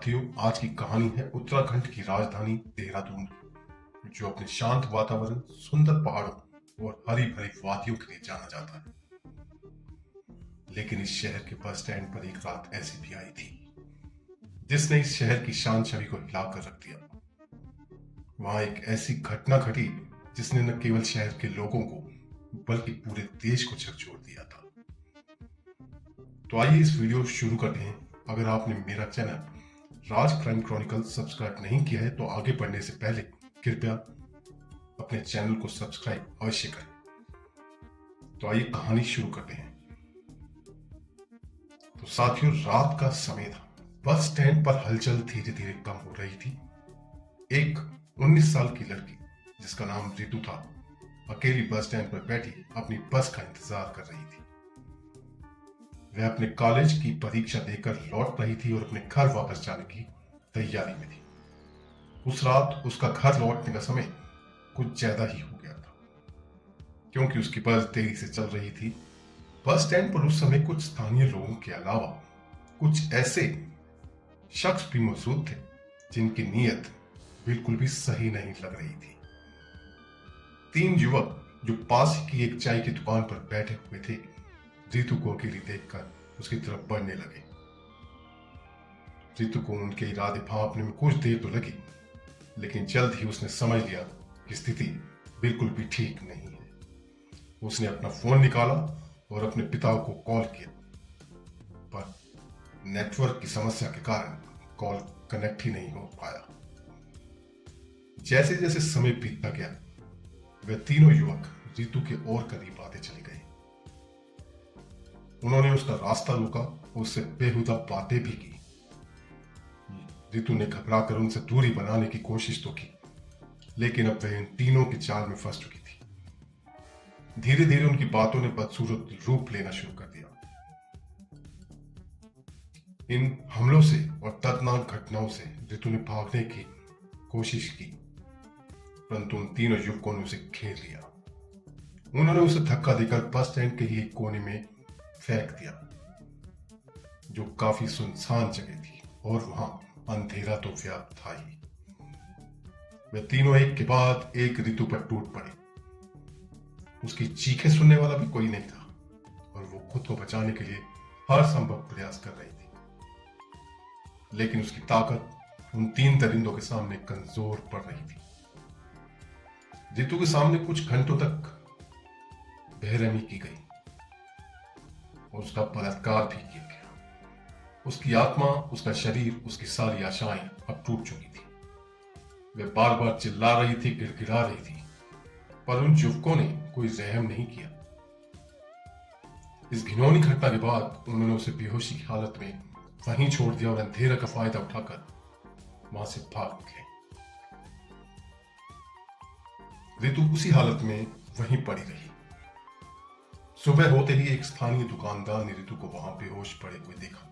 साथियों, आज की कहानी है उत्तराखंड की राजधानी देहरादून, जो अपने शांत वातावरण, सुंदर पहाड़ों और हरी भरी वादियों के लिए जाना जाता है। लेकिन इस शहर के बस स्टैंड पर एक रात ऐसी भी आई थी जिसने इस शहर की शांत छवि को हिलाकर रख दिया। वहां एक ऐसी घटना घटी जिसने न केवल शहर के लोगों को बल्कि पूरे देश को झकझोर दिया था। तो आइए इस वीडियो शुरू करते हैं। अगर आपने मेरा चैनल राज क्राइम क्रॉनिकल सब्सक्राइब नहीं किया है तो आगे बढ़ने से पहले कृपया अपने चैनल को सब्सक्राइब अवश्य करें। तो आइए कहानी शुरू करते हैं। तो साथियों, रात का समय था। बस स्टैंड पर हलचल धीरे धीरे कम हो रही थी। एक 19 साल की लड़की जिसका नाम रितु था, अकेली बस स्टैंड पर बैठी अपनी बस का इंतजार कर रही थी। वह अपने कॉलेज की परीक्षा देकर लौट रही थी और अपने घर वापस जाने की तैयारी में थी। उस रात उसका घर लौटने का समय कुछ ज्यादा ही हो गया था, क्योंकि उसकी बस देरी से चल रही थी। बस स्टैंड पर उस समय कुछ स्थानीय लोगों के अलावा कुछ ऐसे शख्स भी मौजूद थे जिनकी नीयत बिल्कुल भी सही नहीं लग रही थी। 3 युवक जो पास की एक चाय की दुकान पर बैठे हुए थे, रितु को अकेली देखकर उसकी तरफ बढ़ने लगे। रितु को उनके इरादे भांपने में कुछ देर तो लगी, लेकिन जल्द ही उसने समझ लिया कि स्थिति बिल्कुल भी ठीक नहीं है। उसने अपना फोन निकाला और अपने पिता को कॉल किया, पर नेटवर्क की समस्या के कारण कॉल कनेक्ट ही नहीं हो पाया। जैसे जैसे समय बीतता गया, वे तीनों युवक रितु के और करीब आते चले गए। उन्होंने उसका रास्ता रोका और उससे बेहुदा बातें भी की। रितु ने घबराकर उनसे दूरी बनाने की कोशिश तो की, लेकिन अब वह इन तीनों के जाल में फंस चुकी थी। धीरे धीरे उनकी बातों ने बदसूरत रूप लेना शुरू कर दिया। इन हमलों से और दर्दनाक घटनाओं से रितु ने भागने की कोशिश की, परंतु उन तीनों युवकों ने उसे घेर लिया। उन्होंने उसे धक्का देकर बस स्टैंड के ही एक कोने में फेंक दिया, जो काफी सुनसान जगह थी और वहां अंधेरा तो व्याप्त था ही। वे तीनों एक के बाद एक रितु पर टूट पड़े। उसकी चीखें सुनने वाला भी कोई नहीं था और वो खुद को बचाने के लिए हर संभव प्रयास कर रही थी, लेकिन उसकी ताकत उन 3 दरिंदों के सामने कमजोर पड़ रही थी। रितु के सामने कुछ घंटों तक बेरहमी की गई और उसका बलात्कार भी किया गया। उसकी आत्मा, उसका शरीर, उसकी सारी आशाएं अब टूट चुकी थी। वे बार बार चिल्ला रही थी, गिड़गिड़ा रही थी, पर उन युवकों ने कोई रहम नहीं किया। इस घिनौनी घटना के बाद उन्होंने उसे बेहोशी की हालत में वहीं छोड़ दिया और अंधेरा का फायदा उठाकर वहां से भाग निकले। रितु उसी हालत में वहीं पड़ी रही। सुबह होते ही एक स्थानीय दुकानदार ने रितु को वहां बेहोश पड़े हुए देखा।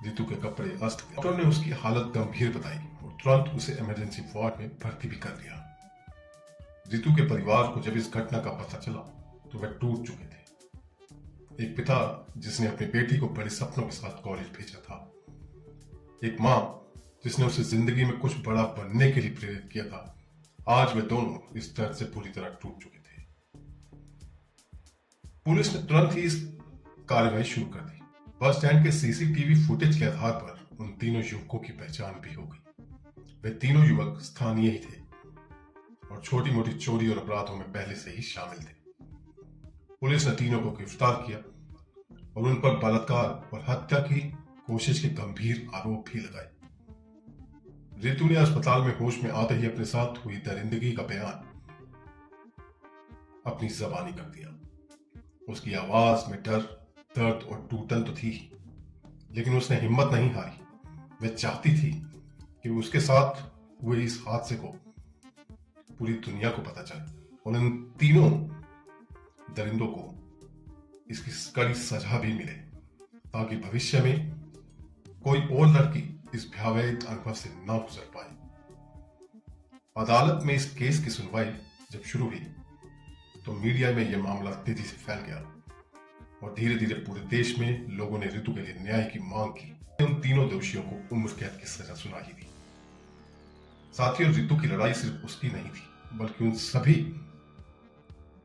रितु के कपड़े अस्त गए। डॉक्टर ने उसकी हालत गंभीर बताई और तुरंत उसे इमरजेंसी वार्ड में भर्ती भी कर दिया। रितु के परिवार को जब इस घटना का पता चला तो वे टूट चुके थे। एक पिता जिसने अपनी बेटी को बड़े सपनों के साथ कॉलेज भेजा था, एक मां जिसने उसे जिंदगी में कुछ बड़ा बनने के लिए प्रेरित किया था, आज वे दोनों इस दर्द से पूरी तरह टूट चुके थे। पुलिस ने तुरंत ही इस कार्रवाई शुरू कर दी। बस स्टैंड के सीसीटीवी फुटेज के आधार पर उन तीनों युवकों की पहचान भी हो गई। वे तीनों युवक स्थानीय ही थे और छोटी मोटी चोरी और अपराधों में पहले से ही शामिल थे। पुलिस ने तीनों को गिरफ्तार किया और उन पर बलात्कार और हत्या की कोशिश के गंभीर आरोप भी लगाए। रितु ने अस्पताल में होश में आते ही अपने साथ हुई दरिंदगी का बयान अपनी ज़बानी कर दिया। उसकी आवाज में डर, दर्द और टूटन तो थी ही, लेकिन उसने हिम्मत नहीं हारी। वह चाहती थी कि उसके साथ हुए इस हादसे को पूरी दुनिया को पता चले और इन तीनों दरिंदों को इसकी कड़ी सजा भी मिले, ताकि भविष्य में कोई और लड़की इस भयावह अनुभव से न गुजर पाए। अदालत में इस केस की सुनवाई जब शुरू हुई तो मीडिया में यह मामला तेजी से फैल गया और धीरे धीरे पूरे देश में लोगों ने रितु के लिए न्याय की मांग की। उन तीनों दोषियों को उम्र कैद की सजा सुना ही दी। साथियों, रितु की लड़ाई सिर्फ उसकी नहीं थी, बल्कि उन सभी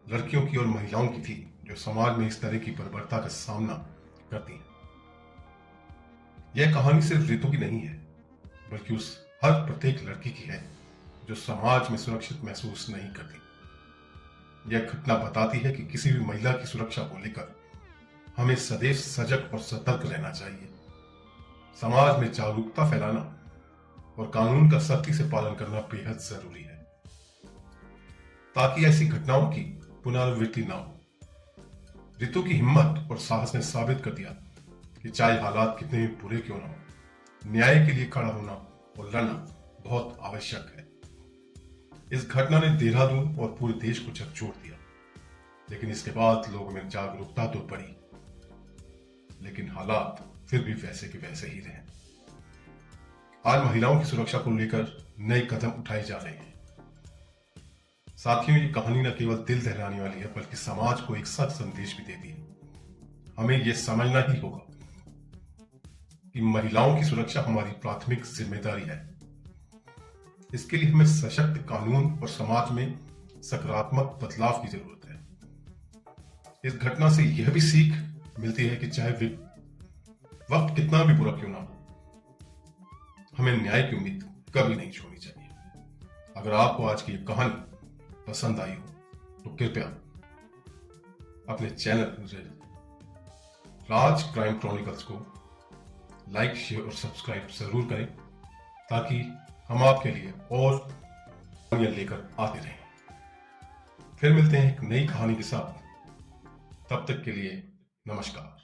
लड़कियों की और महिलाओं की थी जो समाज में इस तरह की बर्बरता का सामना करती हैं। यह कहानी सिर्फ रितु की नहीं है, बल्कि उस हर प्रत्येक लड़की की है जो समाज में सुरक्षित महसूस नहीं करती। यह घटना बताती है कि किसी भी महिला की सुरक्षा को लेकर हमें सदैव सजग और सतर्क रहना चाहिए। समाज में जागरूकता फैलाना और कानून का सख्ती से पालन करना बेहद जरूरी है, ताकि ऐसी घटनाओं की पुनरावृत्ति न हो। रितु की हिम्मत और साहस ने साबित कर दिया कि चाहे हालात कितने भी बुरे क्यों न हो, न्याय के लिए खड़ा होना और लड़ना बहुत आवश्यक है। इस घटना ने देहरादून और पूरे देश को झकझोर दिया, लेकिन इसके बाद लोगों में जागरूकता तो बढ़ी, लेकिन हालात फिर भी वैसे के वैसे ही रहे। आज महिलाओं की सुरक्षा को लेकर नए कदम उठाए जा रहे हैं। साथियों, ये कहानी न केवल दिल दहलाने वाली है, बल्कि समाज को एक सच संदेश भी देती है। हमें यह समझना ही होगा कि महिलाओं की सुरक्षा हमारी प्राथमिक जिम्मेदारी है। इसके लिए हमें सशक्त कानून और समाज में सकारात्मक बदलाव की जरूरत है। इस घटना से यह भी सीख मिलती है कि चाहे वक्त कितना भी बुरा क्यों ना हो, हमें न्याय की उम्मीद कभी नहीं छोड़नी चाहिए। अगर आपको आज की यह कहानी पसंद आई हो तो कृपया अपने चैनल राज क्राइम क्रॉनिकल्स को लाइक, शेयर और सब्सक्राइब जरूर करें, ताकि हम आपके लिए और कहानियां लेकर आते रहें। फिर मिलते हैं एक नई कहानी के साथ। तब तक के लिए नमस्कार।